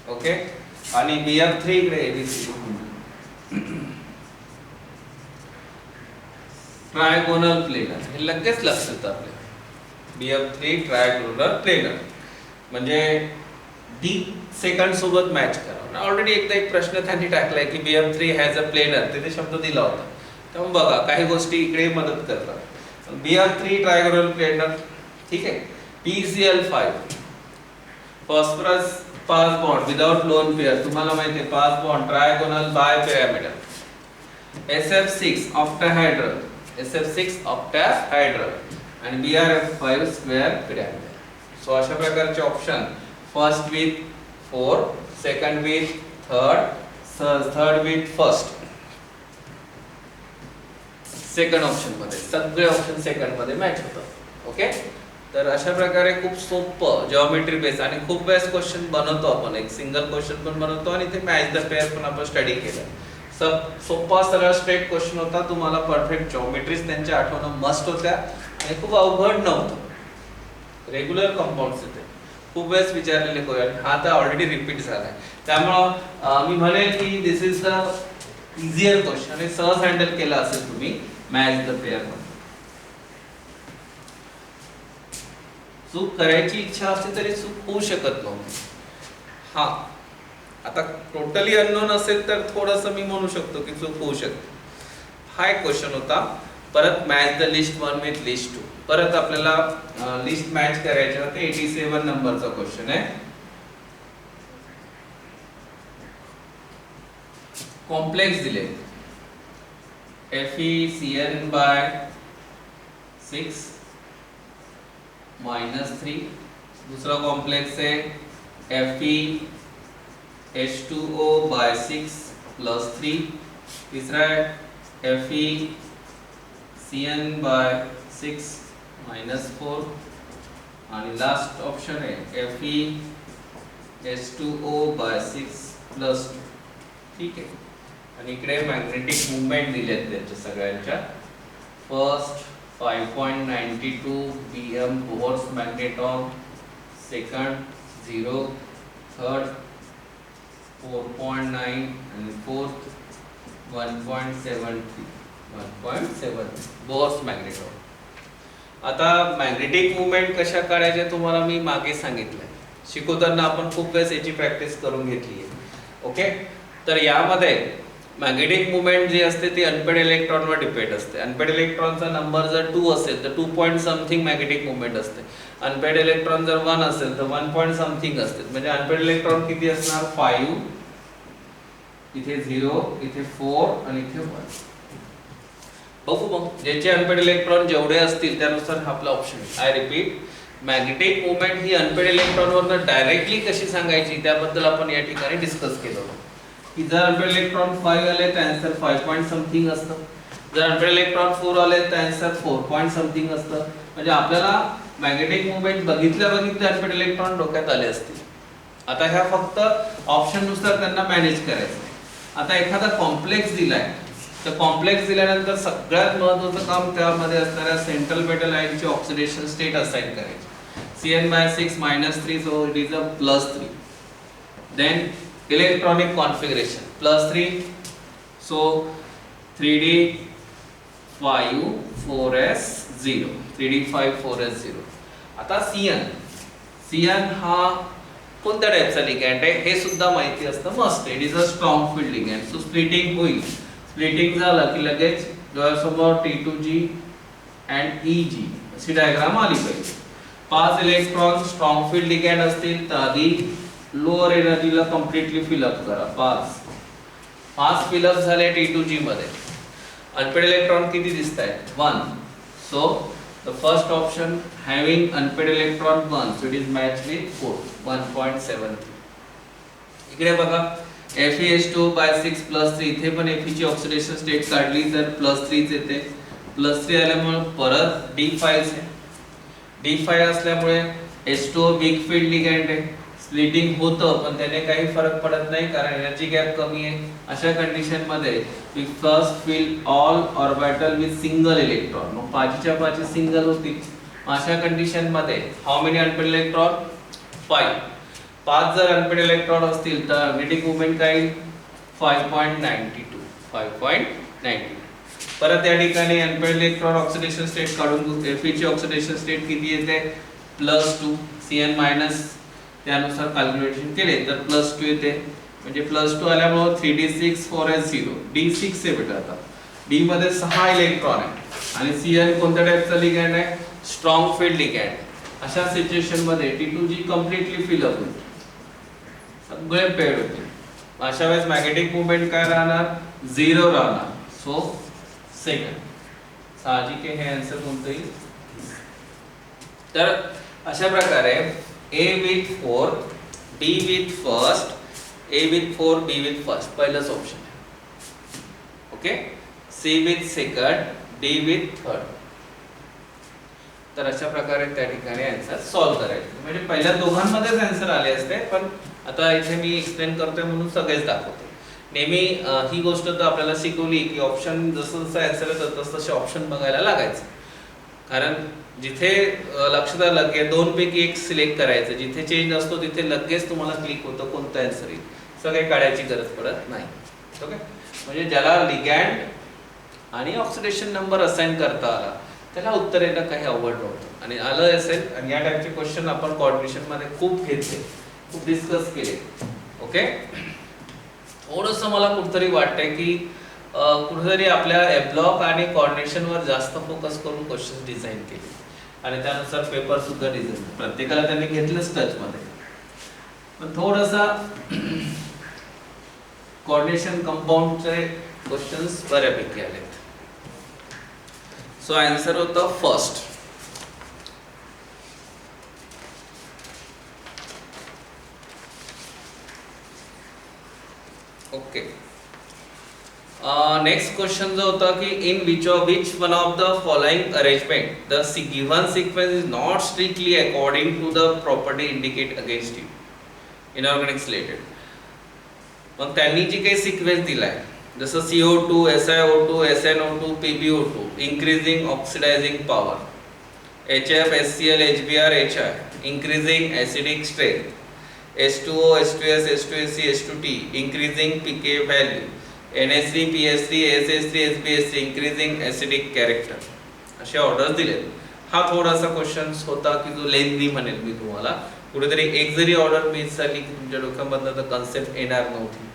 ओके, आणि BF3 इकडे ABC. ट्रायगोनल प्लेनर हे लगेच लक्षात येतं आपल्याला. BF3 ट्रायगोनल प्लेनर म्हणजे D सेकंड सोबत मॅच करा. ऑलरेडी एकदा एक प्रश्न त्यांनी टाकलाय की BF3 हॅज अ प्लेनर, तिथे शब्द दिला होता. त्यामुळे बघा काही गोष्टी इकडे मदत करतात. BF3 trigonal planar. ठीक आहे. PCl5 फॉस्फरस पास बॉन्ड विदाउट लोन पेअर, तुम्हाला माहिती आहे पास bond, trigonal bipyramidal. SF6 octahedral, SF6 octahedral आणि BrF5 स्क्वेअर पिरॅमिडल. सो अशा प्रकारचे option first with fourth, second with third, third with first. Second option मध्ये सगळे ऑप्शन सेकंड मध्ये मॅच होतात. ओके, तर अशा प्रकारे खूप सोपं जिओमेट्री बेस आणि खूप बेस्ट क्वेश्चन बनवतो आपण. एक सिंगल क्वेश्चन पण बनवतो आणि इथे मॅच द पेअर पण आपण स्टडी केलं. सब सोपा सरळ स्ट्रेट क्वेश्चन होता. तुम्हाला परफेक्ट जिओमेट्रीज त्यांच्या आठवणं मस्ट होत्या आणि खूप अवघड नव्हतं. रेग्युलर कंपाऊंड्स होते, खूप वेळेस विचारलेले क्वेश्चन. हा तर ऑलरेडी रिपीट झालाय. त्यामुळं मी म्हणेन की दिस इज द इझियर क्वेश्चन आणि सहज हँडल केला असेल तुम्ही मॅच द पेअर. चूक करायची इच्छा असते तरी चूक होऊ शकत नव्हती. हा, आता टोटली अननोन असेल तर थोडंसं मी म्हणू शकतो की चूक होऊ शकते. हा एक क्वेश्चन होता. परत match the list 1 with list 2. परत आपल्याला लिस्ट मॅच करायची होती. 87 नंबरचा क्वेश्चन आहे. कॉम्प्लेक्स दिले FeCN by 6 -3, दूसरा कॉम्प्लेक्स है FeH2O by 6 +3, तीसरा है FeCN by 6 -4 आणि लास्ट ऑप्शन आहे FeH2O by 6 +2. ठीक आहे. आणि इकडे मॅग्नेटिक मूवमेंट दिलेत त्याच्या सगळ्यांच्या. First 5.92 pm Bohr's magneton, second 0, third 4.9 आणि फोर्थ 1.73 बोहर्स मॅग्नेटॉन. आता मॅग्नेटिक मूवमेंट कशा काढायचे तुम्हाला मी मागे सांगितलंय. शिकवताना आपण खूप वेळेस याची प्रॅक्टिस करून घेतली आहे. ओके. तर यामध्ये मॅग्नेटिक मूवमेंट जी असते ती अनपेड इलेक्ट्रॉनवर डिपेंड असते. अनपेड इलेक्ट्रॉनचा नंबर जर 2 असेल तर 2 पॉइंट समथिंग मॅग्नेटिक मूवमेंट असते. अनपेड इलेक्ट्रॉन जर 1 असेल तर 1 पॉइंट समथिंग असते. म्हणजे अनपेड इलेक्ट्रॉन किती असणार? 5, इथे 0, इथे 4 आणि इथे 1. बघू मग ज्याचे अनपेड इलेक्ट्रॉन जेवढे असतील त्यानुसार हा आपला ऑप्शन आहे. आय रिपीट, मॅग्नेटिक मूवमेंट ही अनपेड इलेक्ट्रॉनवरनं डायरेक्टली कशी सांगायची त्याबद्दल आपण या ठिकाणी डिस्कस केलं होतं. की जर अनपेड इलेक्ट्रॉन 5 आले तर आन्सर 5 पॉइंट समथिंग असतं. जर अनपेड इलेक्ट्रॉन 4 आले तर आन्सर 4 पॉइंट समथिंग असतं. म्हणजे आपल्याला मॅग्नेटिक मूवमेंट बघितल्या अनपेड इलेक्ट्रॉन डोक्यात आले असतील. आता ह्या फक्त ऑप्शन नुसार त्यांना मॅनेज करायचं. आता एखादा कॉम्प्लेक्स दिलाय तर कॉम्प्लेक्स दिल्यानंतर सगळ्यात महत्त्वाचं काम त्यामध्ये असणाऱ्या सेंट्रल मेटल आयनची ऑक्सिडेशन स्टेट असाइन करायची. CN by 6 -3, so it is a +3. Then electronic configuration +3, so 3d5 4s0, 3d5 4s0. आता CN हा कोणत्या टाइपचा लिगँड आहे हे सुद्धा माहिती असतं must. It is a strong field ligand. So splitting होईल. स्प्लिटिंग झालं की लगेच डोळ्यासमोर T2G and EG अशी डायग्राम आली पाहिजे. 5 इलेक्ट्रॉन स्ट्रॉंग फील्ड लिगँड असतील तर आधी लोअर एनर्जीला कम्प्लीटली फिलअप करा. 5 फिलअप झाले T2G मध्ये. अनपेड इलेक्ट्रॉन किती दिसत आहेत? 1. So the first option having unpaired electron 1, so it is match with 4, 1.73. इकडे बघा FeH2 by 6 +3, इथे पण Fe ची ऑक्सिडेशन स्टेट काढली तर +3 येते. +3 आल्यामुळे परत D5 आहे. D5 असल्यामुळे H2O बिग फील्ड लिगँड आहे. स्प्लिटिंग होतं पण त्याने काही फरक पडत नाही कारण एनर्जी गॅप कमी आहे. अशा कंडिशन मध्ये we first fill all orbital with single electron. मग 5च्या 5 सिंगल होतील. अशा कंडिशन मध्ये हाऊ मेनी अनपेड इलेक्ट्रॉन? 5. 5 जर अनपेड इलेक्ट्रॉन असतील तर मॅग्नेटिक मूवमेंट काय येईल? 5.92. परत या ठिकाणी अनपेड इलेक्ट्रॉन ऑक्सिडेशन स्टेट काढून Fe ची ऑक्सिडेशन स्टेट किती येते? +2. CN मायनस त्यानुसार कॅल्क्युलेशन केले तर +2 येते. म्हणजे +2 आल्यामुळे 3d6 4s0, d6 आहे बेटा. आता D मध्ये 6 इलेक्ट्रॉन आहे आणि CN कोणत्या टाइपचा लिगँड आहे? Strong field ligand. अशा सिच्युएशन मध्ये T2G कम्प्लीटली फिलअप होईल. सगळे पेड होतील. अशा वेळेस मॅग्नेटिक मूवमेंट काय राहणार? 0 राहणार. सो सेकंड साहजिक आहे हे आन्सर कोणतं येईल? तर अशा प्रकारे A with 4, D with first, A with 4, B with first पहिलाच ऑप्शन आहे. Okay. C with second, D with third. तर अशा प्रकारे त्या ठिकाणी आन्सर सॉल्व्ह करायचे. म्हणजे पहिल्या दोघांमध्येच आन्सर आले असते पण आता इथे मी एक्सप्लेन करतोय म्हणून सगळेच दाखवतो. नेहमी ही गोष्ट तर आपल्याला शिकवली की ऑप्शन जसं जसं आन्सर येतं तसं तसे ऑप्शन बघायला लागायचं. कारण जिथे लक्षात आलं की 2 पैकी एक सिलेक्ट करायचं, जिथे चेंज असतो तिथे लगेच तुम्हाला क्लिक होतं कोणतं आन्सर येईल. सगळे काढायची गरज पडत नाही. ओके. म्हणजे ज्याला लिगँड आणि ऑक्सिडेशन नंबर असाइन करता आला त्याला उत्तर येणं काही अवघड नव्हतं आणि आलं असेल. आणि या टाइपचे क्वेश्चन आपण कोऑर्डिनेशन मध्ये खूप घेतले, खूप डिस्कस केले. ओके. थोडंसं मला कुठेतरी वाटतंय की कुठेतरी आपल्या ब्लॉक आणि कोऑर्डिनेशन वर जास्त फोकस करून क्वेश्चन डिझाइन केले आणि त्यानुसार पेपर सुद्धा डिझाइन प्रत्येकाला त्यांनी घेतलंच टच मध्ये. पण थोडासा कोऑर्डिनेशन कंपाऊंडचे क्वेश्चन्स बऱ्यापैकी आलेत. सो आन्सर होतं फर्स्ट. ओके. नेक्स्ट क्वेश्चन जो होता की in which one of the following arrangement the given sequence is not strictly according to the property indicate against you inorganics related. मग त्यांनी जी काही सिक्वेन्स दिलाय जसं CO2, SiO2, SnO2, PbO2 increasing oxidizing power, HF, HCl, HBr, HI increasing acidic strength, H2O, H2S, H2SC, H2T increasing pK value, NH3, PH3, SH3, SbH3 increasing acidic character. असे orders दिले. हा थोडासा question होता की जो lengthy म्हणेल मी तुम्हाला. कुठेतरी एक जरी ऑर्डर मिस झाली की तुमच्या डोक्यामधनं तर कन्सेप्ट येणार नव्हती.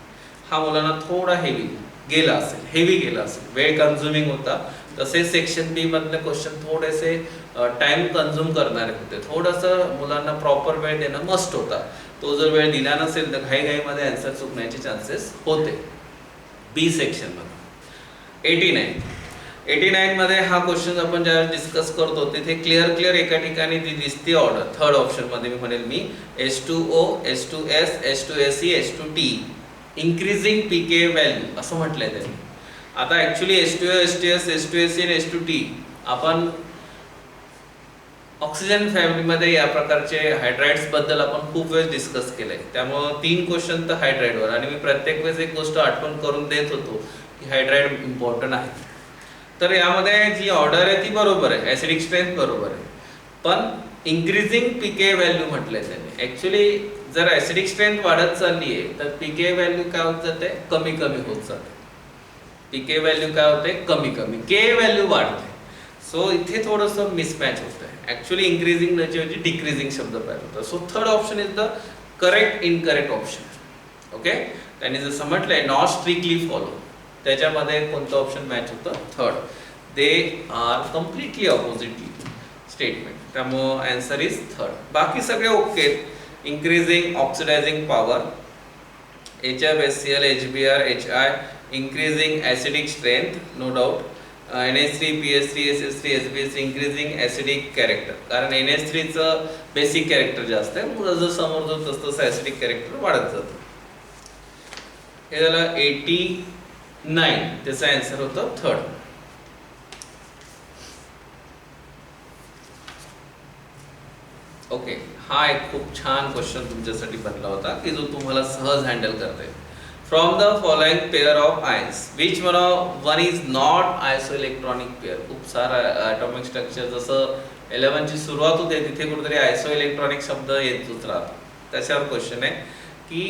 हा मुलांना थोडा हेवी गेला असेल, वेळ कन्झ्युमिंग होता. तसेच सेक्शन बी मधले क्वेश्चन थोडेसे टाइम कन्झ्युम करणारे होते. थोडंसं मुलांना प्रॉपर वेळ देणं मस्ट होता. तो जर वेळ दिला नसेल तर घाईघाईमध्ये आन्सर चुकण्याचे चान्सेस होते. बी सेक्शन मध्ये 89 मध्ये हा क्वेश्चन आपण ज्या डिस्कस करतो तिथे क्लिअर एका ठिकाणी ती दिसते ऑर्डर. थर्ड ऑप्शन मध्ये मी म्हणेल मी H2O, H2S, H2SE, H2T increasing pK value असं म्हटलंय त्यांनी. आता ऍक्च्युली H2O, H2S, H2SE आणि H2T आपण ऑक्सिजन फॅमिलीमध्ये या प्रकारचे हायड्राइड्स बद्दल आपण खूप वेळ डिस्कस केलंय. त्यामुळे 3 क्वेश्चन तर हायड्राइडवर आणि मी प्रत्येक वेळेस एक गोष्ट आठवण करून देत होतो की हायड्राइड इम्पॉर्टंट आहे. तर यामध्ये जी ऑर्डर आहे ती बरोबर आहे, ऍसिडिक स्ट्रेंथ बरोबर आहे, पण इन्क्रीजिंग पीके व्हॅल्यू म्हटलंय त्यांनी. ऍक्च्युली जर ऍसिडिक स्ट्रेंथ वाढत चालली आहे तर पीके व्हॅल्यू काय होत जाते, कमी होत जाते. पीके व्हॅल्यू काय होते, कमी के व्हॅल्यू वाढते. सो इथे थोडंसं मिसमॅच होतंय. ऍक्च्युली इन्क्रीजिंग ऐवजी डिक्रीजिंग शब्द पाहिजे होता. So third option is the correct incorrect option. Okay. त्यांनी जसं म्हटलंय नॉट स्ट्रिक्टली फॉलो, त्याच्यामध्ये कोणतं ऑप्शन मॅच होतं, third. They are completely oppositely statement. त्यामुळे आन्सर इज थर्ड. बाकी सगळे okay. increasing oxidizing power, HF, HCl, HBr, HI increasing acidic strength, no doubt. NH3, PH3, SH3, SbH3 increasing acidic character. कारण NH3 चं basic character जास्त आहे, मग जसं समोर जातो तसं ऍसिडिक कॅरेक्टर वाढत जातं. हे झालं 89. त्याचा आन्सर होतं थर्ड. ओके. हा एक खूप छान क्वेश्चन तुमच्यासाठी बनला होता की जो तुम्हाला सहज हँडल करता येईल. From the following pair of ions which one is not isoelectronic pair. खूप सारा ॲटॉमिक स्ट्रक्चर जसं 11 ची सुरुवात होते तिथे कुठेतरी आयसोइलेक्ट्रॉनिक शब्द येतच राहतो. त्याच्यावर क्वेश्चन आहे की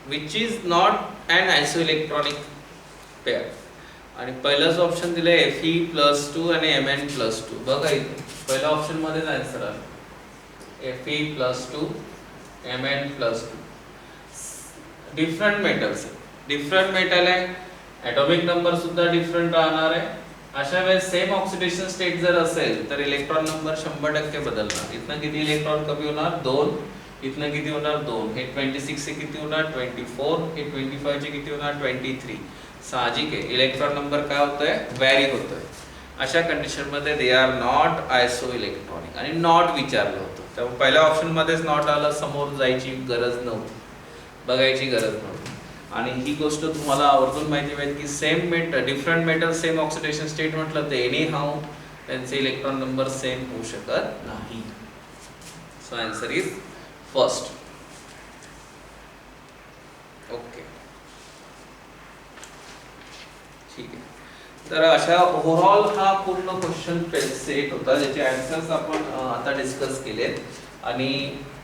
which is not an isoelectronic pair. आणि पहिलंच ऑप्शन दिलंय Fe+2 आणि Mn+2. बघा इथे पहिल्या ऑप्शन मध्येच आन्सर आला Fe+2 Mn+2. Different metals, different metal आहे, ॲटॉमिक नंबर सुद्धा डिफरंट राहणार आहे. अशा वेळेस सेम ऑक्सिडेशन स्टेट जर असेल तर इलेक्ट्रॉन नंबर 100% बदलणार. इथनं किती इलेक्ट्रॉन कमी होणार, 2. इथनं किती होणार, 2. हे 26 चे किती होणार, 24. हे 25 चे किती होणार, 23. साहजिक आहे इलेक्ट्रॉन नंबर काय होतोय, व्हॅरी होतोय. अशा कंडिशन मध्ये दे आर नॉट आयसो इलेक्ट्रॉनिक. आणि नॉट विचारलं होतं त्यामुळे पहिल्या ऑप्शन मध्येच नॉट आलं. समोर जायची गरज नव्हती, बघायची गरज नव्हती. आणि ही गोष्ट तुम्हाला आवर्जून माहिती पाहिजे की same metal, different metal, same oxidation state म्हटलं तर एनी हाऊ त्यांचे इलेक्ट्रॉन नंबर सेम होऊ शकत नाही. So answer is first. Okay, ठीक आहे. तर अशा ओव्हरऑल हा पूर्ण क्वेश्चन सेट होता ज्याचे आन्सर्स आपण आता डिस्कस केलेत आणि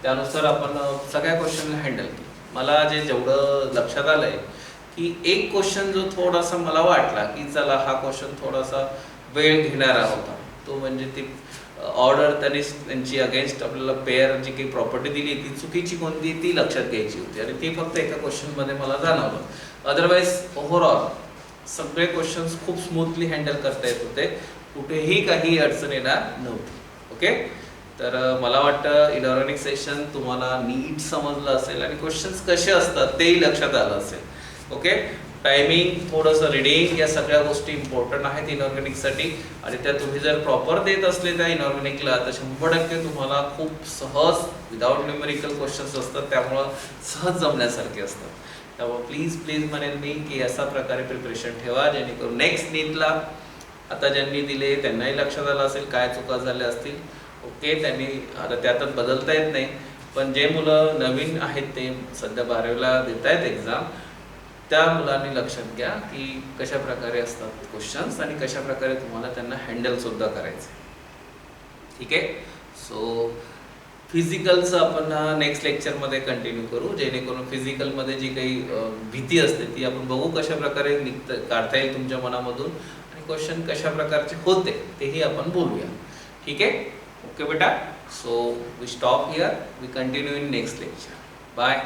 त्यानुसार आपण सगळ्या क्वेश्चनला हँडल केलं. मला जेवढं लक्षात आलंय की एक क्वेश्चन जो थोडासा मला वाटला की चला हा क्वेश्चन थोडासा वेळ घेणारा होता, तो म्हणजे ती ऑर्डर त्यांची अगेन्स्ट आपल्याला पेअर जी काही प्रॉपर्टी दिली ती चुकीची कोणती ती लक्षात घ्यायची होती आणि ती फक्त एका क्वेश्चन मध्ये मला जाणवलं. अदरवाईज ओव्हरऑल सगळे क्वेश्चन्स खूप स्मूथली हँडल करता येत होते, कुठेही काही अडचण येणार नव्हती. ओके. तर मला वाटतं इनऑर्गॅनिक सेशन तुम्हाला नीट समजलं असेल आणि क्वेश्चन्स कसे असतात तेही लक्षात आलं असेल. ओके. टायमिंग, थोडंसं रिडिंग, या सगळ्या गोष्टी इम्पॉर्टंट आहेत इनऑर्गॅनिकसाठी. आणि त्या तुम्ही जर प्रॉपर देत असले त्या इनऑर्गॅनिकला तर 100% तुम्हाला खूप सहज विदाउट न्यूमेरिकल क्वेश्चन्स असतात, त्यामुळं सहज जमण्यासारखे असतात. त्यामुळे प्लीज म्हणेल मी की अशा प्रकारे प्रिपरेशन ठेवा, जेणेकरून नेक्स्ट नीटला आता ज्यांनी दिले त्यांनाही लक्षात आलं असेल काय चुका झाल्या असतील. ओके, त्यांनी आता त्यातच बदलता येत नाही, पण जे मुलं नवीन आहेत ते सध्या 12वीला देत आहेत एक्झाम, त्या मुलांनी लक्षात घ्या की कशा प्रकारे असतात क्वेश्चन्स आणि कशा प्रकारे तुम्हाला त्यांना हँडल सुद्धा करायचं. ठीक आहे. सो फिजिकलचं आपण नेक्स्ट लेक्चरमध्ये कंटिन्यू करू, जेणेकरून फिजिकलमध्ये जी काही भीती असते ती आपण बघू कशा प्रकारे काढता येईल तुमच्या मनामधून, आणि क्वेश्चन कशा प्रकारचे होते तेही आपण बोलूया. ठीक आहे. ओके बेटा. So we stop here, we continue in next lecture. Bye.